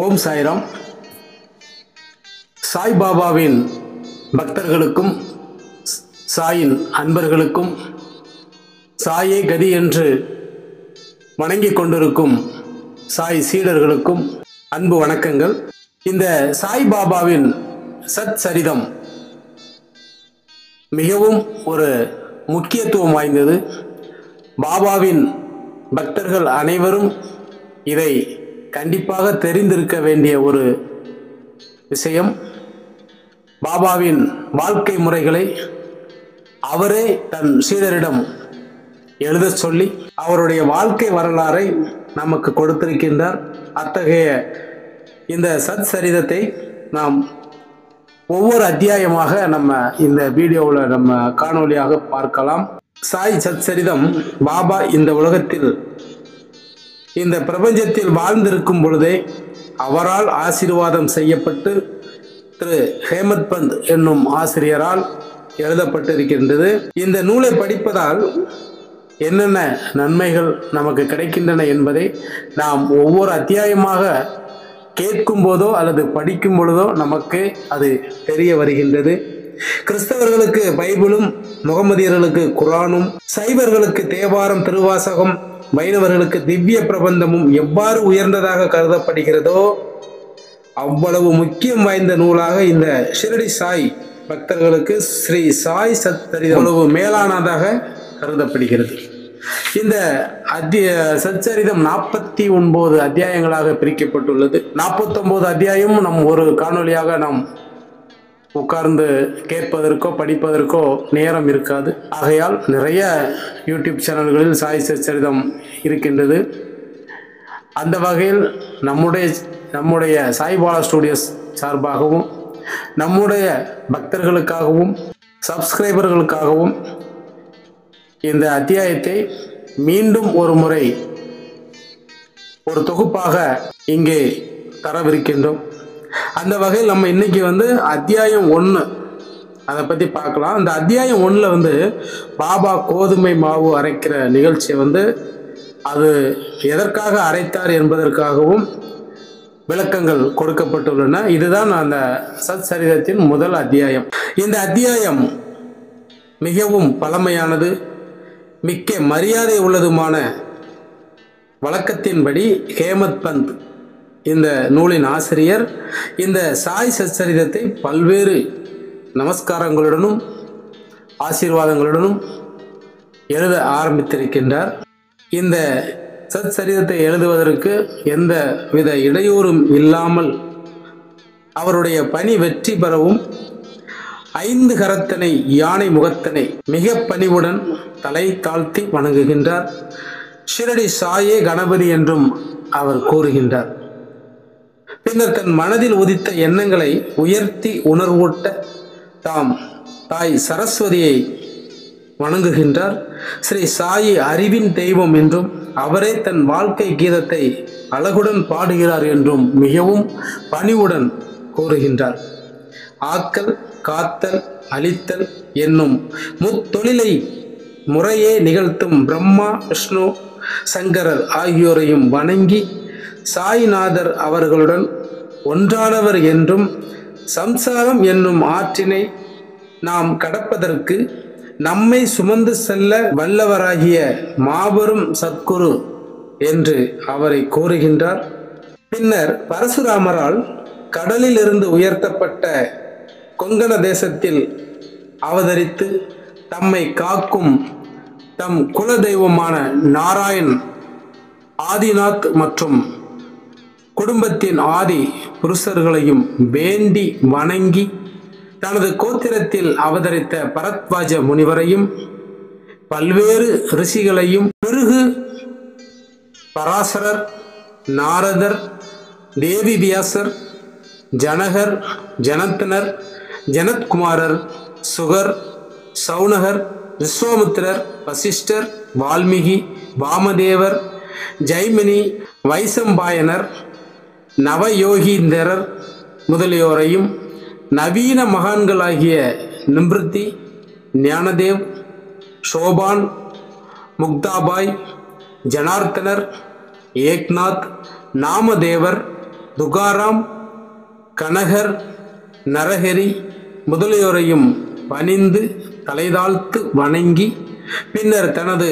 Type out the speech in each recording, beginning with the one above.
ஓம் சாய்ராம். சாய்பாபாவின் பக்தர்களுக்கும் சாயின் அன்பர்களுக்கும் சாயே கதி என்று வணங்கிக் கொண்டிருக்கும் சாய் சீடர்களுக்கும் அன்பு வணக்கங்கள். இந்த சாய்பாபாவின் சத் சரிதம் மிகவும் ஒரு முக்கியத்துவம் வாய்ந்தது. பாபாவின் பக்தர்கள் அனைவரும் இதை கண்டிப்பாக தெரிந்திருக்க வேண்டிய ஒரு விஷயம். பாபாவின் வாழ்க்கை முறைகளை அவரே தன் சீடரிடம் எழுத சொல்லி அவருடைய வாழ்க்கை வரலாறை நமக்கு கொடுத்திருக்கின்றார். அத்தகைய இந்த சத் சரிதத்தை நாம் ஒவ்வொரு அத்தியாயமாக நம்ம இந்த வீடியோவில் நம்ம காணொலியாக பார்க்கலாம். சாய் சத் சரிதம் பாபா இந்த உலகத்தில் இந்த பிரபஞ்சத்தில் வாழ்ந்திருக்கும் பொழுதே அவரால் ஆசீர்வாதம் செய்யப்பட்டு திரு ஹேமத் பந்த் என்னும் ஆசிரியரால் எழுதப்பட்டிருக்கின்றது. இந்த நூலை படிப்பதால் என்னென்ன நன்மைகள் நமக்கு கிடைக்கின்றன என்பதை நாம் ஒவ்வொரு அத்தியாயமாக கேட்கும் போதோ அல்லது படிக்கும் பொழுதோ நமக்கு அது தெரிய வருகின்றது. கிறிஸ்தவர்களுக்கு பைபிளும், முகமதியர்களுக்கு குரானும், சைவர்களுக்கு தேவாரம், திருவாசகம், வைணவர்களுக்கு திவ்ய பிரபந்தமும் எவ்வாறு உயர்ந்ததாக கருதப்படுகிறதோ அவ்வளவு முக்கியம் வாய்ந்த நூலாக இந்த ஷிரடி சாய் பக்தர்களுக்கு ஸ்ரீ சாய் சத் சரிதம் அவ்வளவு மேலானதாக கருதப்படுகிறது. இந்த சச்சரிதம் 49 அத்தியாயங்களாக பிரிக்கப்பட்டுள்ளது. 49 அத்தியாயம் நம் ஒரு காணொலியாக நாம் உட்கார்ந்து கேட்பதற்கோ படிப்பதற்கோ நேரம் இருக்காது. ஆகையால் நிறைய யூடியூப் சேனல்களில் சாய் சச்சரிதம் இருக்கின்றது. அந்த வகையில் நம்முடைய சாய்பாலா ஸ்டுடியோஸ் சார்பாகவும் நம்முடைய பக்தர்களுக்காகவும் சப்ஸ்கிரைபர்களுக்காகவும் இந்த அத்தியாயத்தை மீண்டும் ஒரு முறை ஒரு தொகுப்பாக இங்கே தரவிருக்கின்றோம். அந்த வகையில் நம்ம இன்னைக்கு அத்தியாயம் 1 அதை பற்றி பார்க்கலாம். அந்த அத்தியாயம் 1ல் பாபா கோதுமை மாவு அரைக்கிற நிகழ்ச்சியை அது எதற்காக அரைத்தார் என்பதற்காகவும் விளக்கங்கள் கொடுக்கப்பட்டுள்ளன. இதுதான் அந்த சத் சரிதத்தின் முதல் அத்தியாயம். இந்த அத்தியாயம் மிகவும் பழமையானது, மிக்க மரியாதை உள்ளதுமான. வழக்கத்தின்படி ஹேமத் பந்த் இந்த நூலின் ஆசிரியர் இந்த சாய் சச்சரிதத்தை பல்வேறு நமஸ்காரங்களுடனும் ஆசீர்வாதங்களுடனும் எழுத ஆரம்பித்திருக்கின்றார். இந்த சத் சரிதத்தை எழுதுவதற்கு எந்த வித இடையூறும் இல்லாமல் அவருடைய பணி வெற்றி பெறவும் 5 கரத்தனை யானை முகத்தனை மிக பணிவுடன் தலை தாழ்த்தி வணங்குகின்றார். ஷிரடி சாயே கணபதி என்றும் அவர் கூறுகின்றார். பின்னர் தன் மனதில் உதித்த எண்ணங்களை உயர்த்தி உணர்வூட்ட தாம் தாய் சரஸ்வதியை வணங்குகின்றார். ஸ்ரீ சாயி அறிவின் தெய்வம் என்றும் அவரே தன் வாழ்க்கை கீதத்தை அழகுடன் பாடுகிறார் என்றும் மிகவும் பணிவுடன் கூறுகின்றார். ஆக்கல், காத்தல், அழித்தல் என்னும் முத்தொழிலை முறையே நிகழ்த்தும் பிரம்மா, விஷ்ணு, சங்கரர் ஆகியோரையும் வணங்கி சாய்நாதர் அவர்களுடன் ஒன்றானவர் என்றும் சம்சாரம் என்னும் ஆற்றினை நாம் கடப்பதற்கு நம்மை சுமந்து செல்ல வல்லவராகிய மாபெரும் சத்குரு என்று அவரை கூறுகின்றார். பின்னர் பரசுராமரால் கடலில் இருந்து உயர்த்தப்பட்ட கொங்கண தேசத்தில் அவதரித்து தம்மை காக்கும் தம் குல தெய்வமான நாராயண், ஆதிநாத் மற்றும் குடும்பத்தின் ஆதி புருஷர்களையும் வேண்டி வணங்கி தனது கோத்திரத்தில் அவதரித்த பரத்வாஜ முனிவரையும் பல்வேறு ரிஷிகளையும் பிருகு, பராசரர், நாரதர், தேவி வியாசர், ஜனகர், ஜனத்தனர், ஜனத்குமாரர், சுகர், சௌனகர், விஸ்வாமித்திரர், வசிஷ்டர், வால்மீகி, வாமதேவர், ஜைமினி, வைசம்பாயனர், நவயோகீந்தரர் முதலியோரையும் நவீன மகான்களாகிய நிம்ருதி, ஞானதேவ், ஷோபான், முக்தாபாய், ஜனார்த்தனர், ஏக்நாத், நாமதேவர், துகாராம், கனகர், நரஹரி முதலியோரையும் பணிந்து தலைதாழ்த்து வணங்கி பின்னர் தனது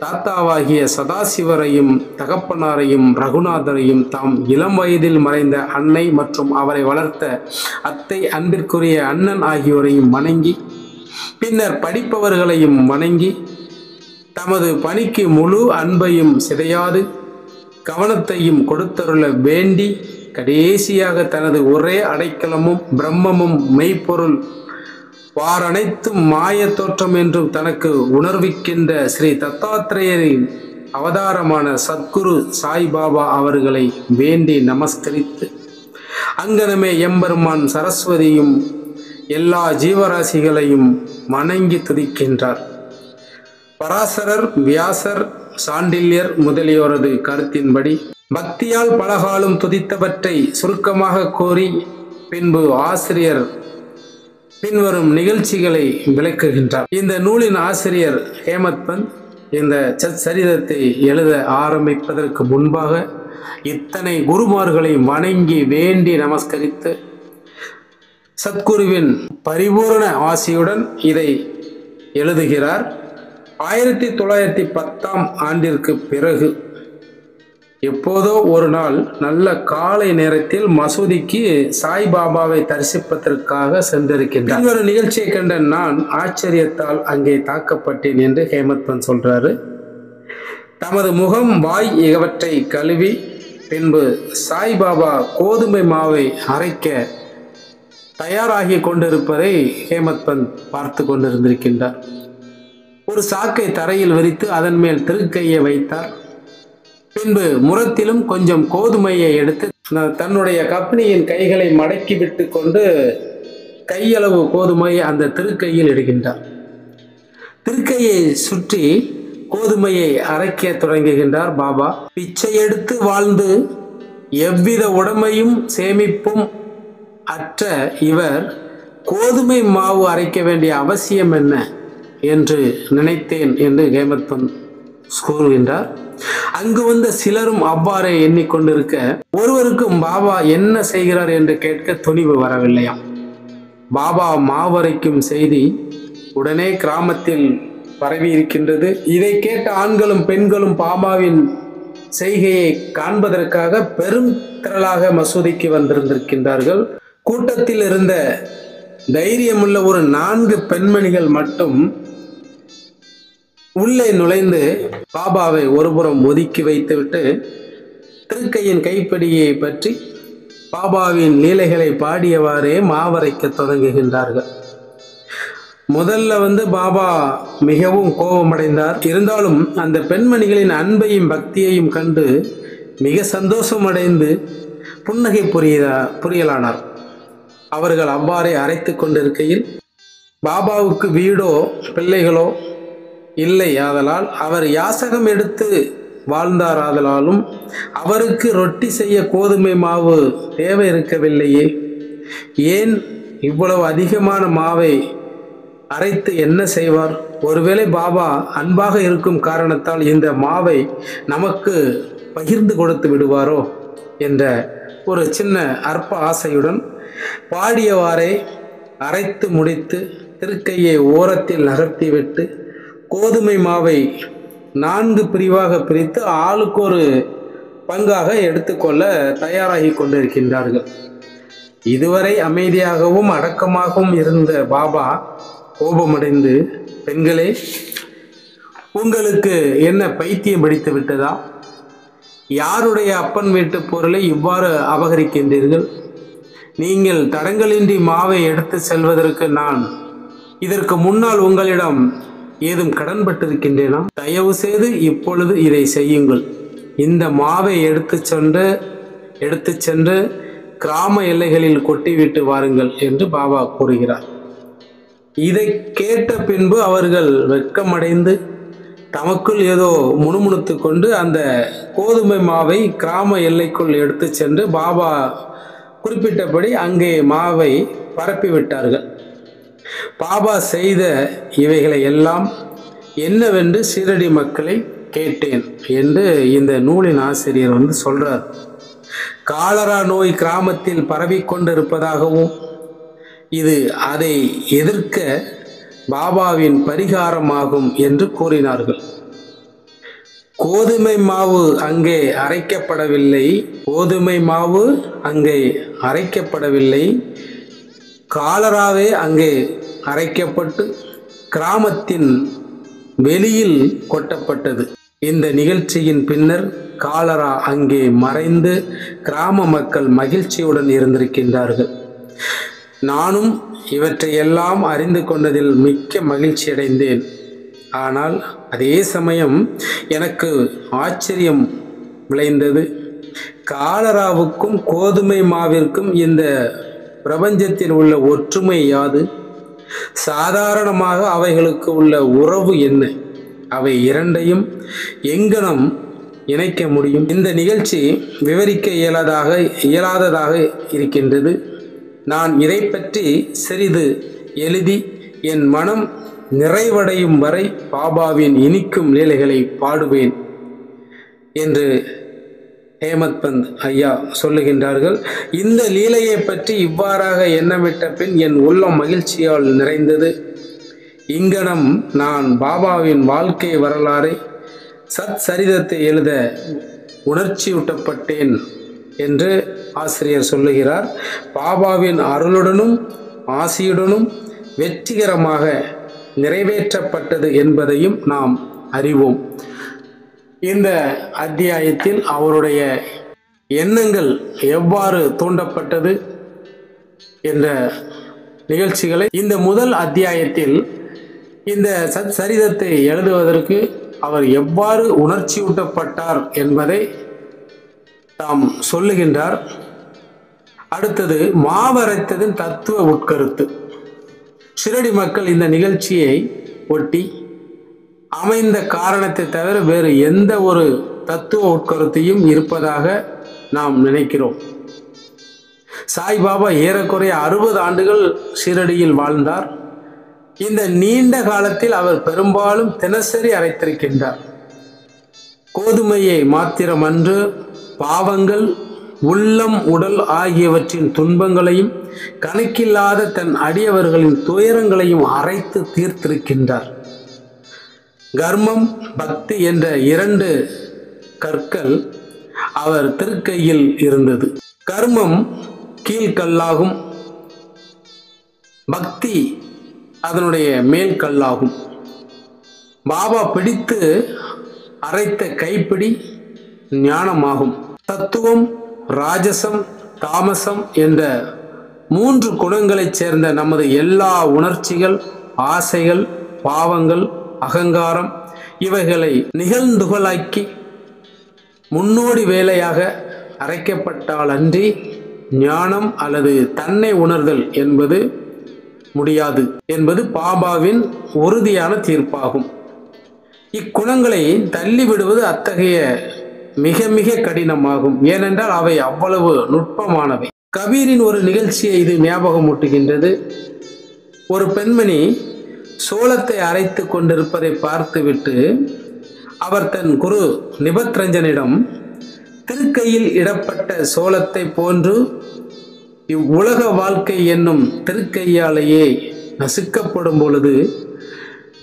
தாத்தாவாகிய சதாசிவரையும் தகப்பனாரையும் ரகுநாதரையும் தாம் இளம் வயதில் மறைந்த அன்னை மற்றும் அவரை வளர்த்த அத்தை அன்பிற்குரிய அண்ணன் ஆகியோரையும் வணங்கி பின்னர் படிப்பவர்களையும் வணங்கி தமது பணிக்கு முழு அன்பையும் சிதையாது கவனத்தையும் கொடுத்தருள வேண்டி கடைசியாக தனது ஒரே அடைக்கலமும் பிரம்மமும் மெய்ப்பொருள் வாரனைத்தும் மாய தோற்றம் என்றும் தனக்கு உணர்விக்கின்ற ஸ்ரீ தத்தாத்திரேயரின் அவதாரமான சத்குரு சாய்பாபா அவர்களை வேண்டி நமஸ்கரித்து அங்கனமே எம்பெருமான் சரஸ்வதியும் எல்லா ஜீவராசிகளையும் வணங்கி துதிக்கின்றார். பராசரர், வியாசர், சாண்டில்யர் முதலியோரது கருத்தின்படி பக்தியால் பலகாலம் துதித்தவற்றை சுருக்கமாக கோரி பின்பு ஆசிரியர் பின்வரும் நிகழ்ச்சிகளை விளக்குகின்றார். இந்த நூலின் ஆசிரியர் ஹேமத் பந்த் இந்த சரிதத்தை எழுத ஆரம்பிப்பதற்கு முன்பாக இத்தனை குருமார்களை வணங்கி வேண்டி நமஸ்கரித்து சத்குருவின் பரிபூரண ஆசியுடன் இதை எழுதுகிறார். 1910 ஆண்டிற்கு பிறகு எப்போதோ ஒரு நாள் நல்ல காலை நேரத்தில் மசூதிக்கு சாய்பாபாவை தரிசிப்பதற்காக சென்றிருக்கின்றார். இன்னொரு நிகழ்ச்சியை கண்ட நான் ஆச்சரியத்தால் அங்கே தாக்கப்பட்டேன் என்று ஹேமத் பந்த் சொல்றாரு. தமது முகம், வாய் இவற்றை கழுவி பின்பு சாய்பாபா கோதுமை மாவை அரைக்க தயாராகி கொண்டிருப்பதை ஹேமத் பந்த் பார்த்து கொண்டிருந்திருக்கின்றார். ஒரு சாக்கை தரையில் விரித்து அதன் மேல் திருக்கையை வைத்தார். பின்பு முரத்திலும் கொஞ்சம் கோதுமையை எடுத்து தன்னுடைய கப்னியின் கைகளை மடக்கி விட்டு கொண்டு கையளவு கோதுமையை அந்த திருக்கையில் இடுகின்றார். திருக்கையை சுற்றி கோதுமையை அரைக்க தொடங்குகின்றார் பாபா. பிச்சை எடுத்து வாழ்ந்து எவ்வித உடைமையும் சேமிப்பும் அற்ற இவர் கோதுமை மாவு அரைக்க வேண்டிய அவசியம் என்ன என்று நினைத்தேன் என்று ஹேமத் பந்த் கூறுகின்றார். அங்கு வந்த சிலரும் அவ்வாறே எண்ணிக்கொண்டிருக்க ஒருவருக்கும் பாபா என்ன செய்கிறார் என்று கேட்க துணிவு வரவில்லையாம். பாபா மாவரைக்கும் செய்தி உடனே கிராமத்தில் பரவி இருக்கின்றது. இதை கேட்ட ஆண்களும் பெண்களும் பாபாவின் செய்கையை காண்பதற்காக பெரும் திரளாக மசூதிக்கு வந்திருந்திருக்கின்றார்கள். கூட்டத்தில் இருந்த தைரியமுள்ள ஒரு 4 பெண்மணிகள் மட்டும் உள்ளே நுழைந்து பாபாவை ஒருபுறம் ஒதுக்கி வைத்துவிட்டு திருக்கையின் கைப்பிடியை பற்றி பாபாவின் லீலைகளை பாடியவாறே மாவரைக்க தொடங்குகின்றார்கள். முதல்ல பாபா மிகவும் கோபமடைந்தார். இருந்தாலும் அந்த பெண்மணிகளின் அன்பையும் பக்தியையும் கண்டு மிக சந்தோஷமடைந்து புன்னகை புரியலானார். அவர்கள் அவ்வாறே அரைத்து கொண்டிருக்கையில் பாபாவுக்கு வீடோ பிள்ளைகளோ இல்லை ஆதலால் அவர் யாசகம் எடுத்து வாழ்ந்தார். ஆதலாலும் அவருக்கு ரொட்டி செய்ய கோதுமை மாவு தேவை இருக்கவில்லையே. ஏன் இவ்வளவு அதிகமான மாவை அரைத்து என்ன செய்வார்? ஒருவேளை பாபா அன்பாக இருக்கும் காரணத்தால் இந்த மாவை நமக்கு பகிர்ந்து கொடுத்து விடுவாரோ என்ற ஒரு சின்ன அற்ப ஆசையுடன் பாடியவாறே அரைத்து முடித்து திருக்கையை ஓரத்தில் நகர்த்திவிட்டு கோதுமை மாவை 4 பிரிவாக பிரித்து ஆளுக்கு ஒரு பங்காக எடுத்துக்கொள்ள தயாராகி கொண்டிருக்கின்றார்கள். இதுவரை அமைதியாகவும் அடக்கமாகவும் இருந்த பாபா கோபமடைந்து, பெண்களே, உங்களுக்கு என்ன பைத்தியம் பிடித்து விட்டதா? யாருடைய அப்பன் வீட்டு பொருளை இவ்வாறு அபகரிக்கின்றீர்கள்? நீங்கள் தடங்கலின்றி மாவை எடுத்து செல்வதற்கு நான் இதற்கு முன்னால் உங்களிடம் ஏதும் கடன்பட்டிருக்கின்றேனா? தயவு செய்து இப்பொழுது இதை செய்யுங்கள். இந்த மாவை எடுத்து சென்று கிராம எல்லைகளில் கொட்டிவிட்டு வாருங்கள் என்று பாபா கூறுகிறார். இதை கேட்ட பின்பு அவர்கள் வெட்கமடைந்து தமக்குள் ஏதோ முணுமுணுத்து கொண்டு அந்த கோதுமை மாவை கிராம எல்லைக்குள் எடுத்து சென்று பாபா குறிப்பிட்டபடி அங்கே மாவை பரப்பிவிட்டார்கள். பாபா செய்த இவைகளை எல்லாம் என்னவென்று சீரடி மக்களை கேட்டேன் என்று இந்த நூலின் ஆசிரியர் சொல்றார். காலரா நோய் கிராமத்தில் பரவிக்கொண்டிருப்பதாகவும் இது அதை எதிர்க்க பாபாவின் பரிகாரமாகும் என்று கூறினார்கள். கோதுமை மாவு அங்கே அரைக்கப்படவில்லை, காலராவே அங்கே அரைக்கப்பட்டு கிராமத்தின் வெளியில் கொட்டப்பட்டது. இந்த நிகழ்ச்சியின் பின்னர் காலரா அங்கே மறைந்து கிராம மக்கள் மகிழ்ச்சியுடன் இருந்திருக்கின்றார்கள். நானும் இவற்றையெல்லாம் அறிந்து கொண்டதில் மிக்க மகிழ்ச்சி அடைந்தேன். ஆனால் அதே சமயம் எனக்கு ஆச்சரியம் விளைந்தது. காலராவுக்கும் கோதுமை மாவிற்கும் இந்த பிரபஞ்சத்தில் உள்ள ஒற்றுமை யாது? சாதாரணமாக அவைகளுக்கு உள்ள உறவு என்ன? அவை இரண்டையும் எங்கனம் இணைக்க முடியும்? இந்த நிகழ்ச்சி விவரிக்க இயலாததாக இருக்கின்றது. நான் இதை பற்றி சிறிது எழுதி என் மனம் நிறைவடையும் வரை பாபாவின் இனிக்கும் லீலைகளை பாடுவேன் என்று ஹேமத் பந்த் ஐயா சொல்லுகின்றார்கள். இந்த லீலையை பற்றி இவ்வாறாக எண்ணமிட்ட பின் என் உள்ளம் மகிழ்ச்சியால் நிறைந்தது. இங்கனம் நான் பாபாவின் வாழ்க்கை வரலாறை சத் சரிதத்தை எழுத உணர்ச்சியூட்டப்பட்டேன் என்று ஆசிரியர் சொல்லுகிறார். பாபாவின் அருளுடனும் ஆசியுடனும் வெற்றிகரமாக நிறைவேற்றப்பட்டது என்பதையும் நாம் அறிவோம். இந்த அத்தியாயத்தில் அவருடைய எண்ணங்கள் எவ்வாறு தூண்டப்பட்டது என்ற நிகழ்ச்சிகளை இந்த முதல் அத்தியாயத்தில் இந்த சத் சரிதத்தை எழுதுவதற்கு அவர் எவ்வாறு உணர்ச்சியூட்டப்பட்டார் என்பதை தாம் சொல்லுகின்றார். அடுத்தது மாவரைத்ததின் தத்துவ உட்கருத்து. ஷிரடி மக்கள் இந்த நிகழ்ச்சியை ஒட்டி அமைந்த காரணத்தை தவிர வேறு எந்த ஒரு தத்துவ உட்கருத்தையும் இருப்பதாக நாம் நினைக்கிறோம். சாய்பாபா ஏறக்குறைய 60 ஆண்டுகள் ஷிரடியில் வாழ்ந்தார். இந்த நீண்ட காலத்தில் அவர் பெரும்பாலும் தினசரி அரைத்திருக்கின்றார். கோதுமையை மாத்திரமன்று, பாவங்கள், உள்ளம், உடல் ஆகியவற்றின் துன்பங்களையும் கணக்கில்லாத தன் அடியவர்களின் துயரங்களையும் அரைத்து தீர்த்திருக்கின்றார். கர்மம், பக்தி என்ற 2 கற்கள் அவர் திருக்கையில் இருந்தது. கர்மம் கீழ்கல்லாகும், பக்தி அதனுடைய மேல் கல்லாகும். பாபா பிடித்து அரைத்த கைப்பிடி ஞானமாகும். தத்துவம், ராஜசம், தாமசம் என்ற 3 குணங்களைச் சேர்ந்த நமது எல்லா உணர்ச்சிகள், ஆசைகள், பாவங்கள், அகங்காரம் இவைகளை நிகழ்ந்துகளாக்கி முன்னோடி வேலையாக அரைக்கப்பட்டால் அன்றி ஞானம் அல்லது தன்னை உணர்தல் என்பது முடியாது என்பது பாபாவின் உறுதியான தீர்ப்பாகும். இக்குணங்களை தள்ளிவிடுவது அத்தகைய மிக மிக கடினமாகும். ஏனென்றால் அவை அவ்வளவு நுட்பமானவை. கபீரின் ஒரு நிகழ்ச்சியை இது ஞாபகமூட்டுகின்றது. ஒரு பெண்மணி சோளத்தை அரைத்து கொண்டிருப்பதை பார்த்துவிட்டு அவர் தன் குரு நிபத்ரஞ்சனிடம், திருக்கையில் இடப்பட்ட சோளத்தை போன்று இவ்வுலக வாழ்க்கை என்னும் திருக்கையாலேயே நசுக்கப்படும் பொழுது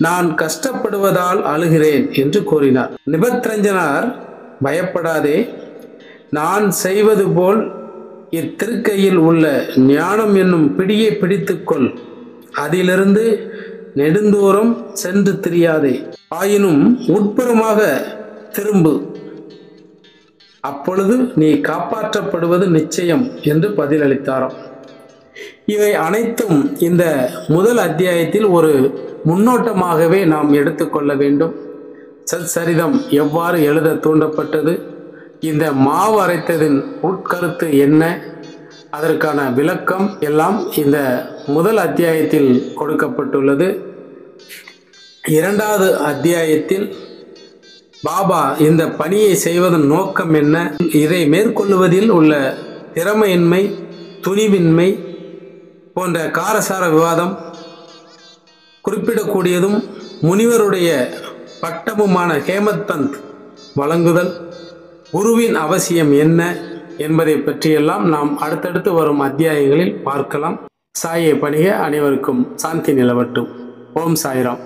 நான் கஷ்டப்படுவதால் அழுகிறேன் என்று கூறினார். நிபத்ரஞ்சனார், பயப்படாதே, நான் செய்வது போல் இத்திருக்கையில் உள்ள ஞானம் என்னும் பிடியை பிடித்துக்கொள், அதிலிருந்து நெடுந்தூரம் சென்று திரியாதே, ஆயினும் உட்புறமாக திரும்பு, அப்பொழுது நீ காப்பாற்றப்படுவது நிச்சயம் என்று பதிலளித்தாராம். இவை அனைத்தும் இந்த முதல் அத்தியாயத்தில் ஒரு முன்னோட்டமாகவே நாம் எடுத்துக்கொள்ள வேண்டும். சச்சரிதம் எவ்வாறு எழுத தூண்டப்பட்டது, இந்த மாவு அரைத்ததின் உட்கருத்து என்ன, அதற்கான விளக்கம் எல்லாம் இந்த முதல் அத்தியாயத்தில் கொடுக்கப்பட்டுள்ளது. 2வது அத்தியாயத்தில் பாபா இந்த பணியை செய்வதன் நோக்கம் என்ன, இதை மேற்கொள்வதில் உள்ள திறமையின்மை, துணிவின்மை போன்ற காரசார விவாதம் குறிப்பிடக்கூடியதும், முனிவருடைய பட்டமுமான ஹேமத்பந்த் வழங்குதல், குருவின் அவசியம் என்ன என்பதை பற்றியெல்லாம் நாம் அடுத்தடுத்து வரும் அத்தியாயங்களில் பார்க்கலாம். சாயை பணிக. அனைவருக்கும் சாந்தி நிலவட்டும். ஓம் சாய்ராம்.